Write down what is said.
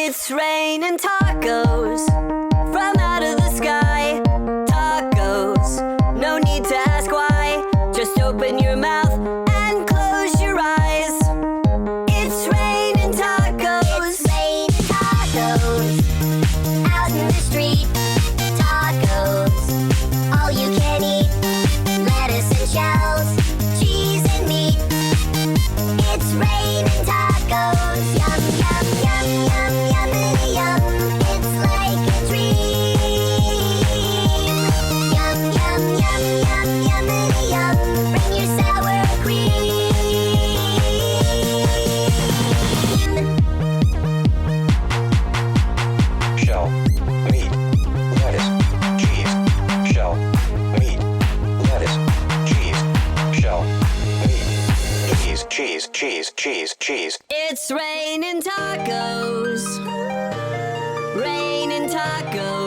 It's raining tacos from out of the sky. Tacos, no need to ask why. Just open your mouth and close your eyes. It's raining tacos. It's raining tacos out in the street. Tacos, all you can eat. Lettuce and shells, cheese and meat. It's raining tacos. Yum, yum, yum, yum, yummity yum. It's like a dream. Yum, yum, yum, yum, yummity yum. Bring your sour cream. Shell, meat, lettuce, cheese. Shell, meat, lettuce, cheese. Shell, meat, cheese, cheese, cheese, cheese. It's raining tacos. Raining tacos.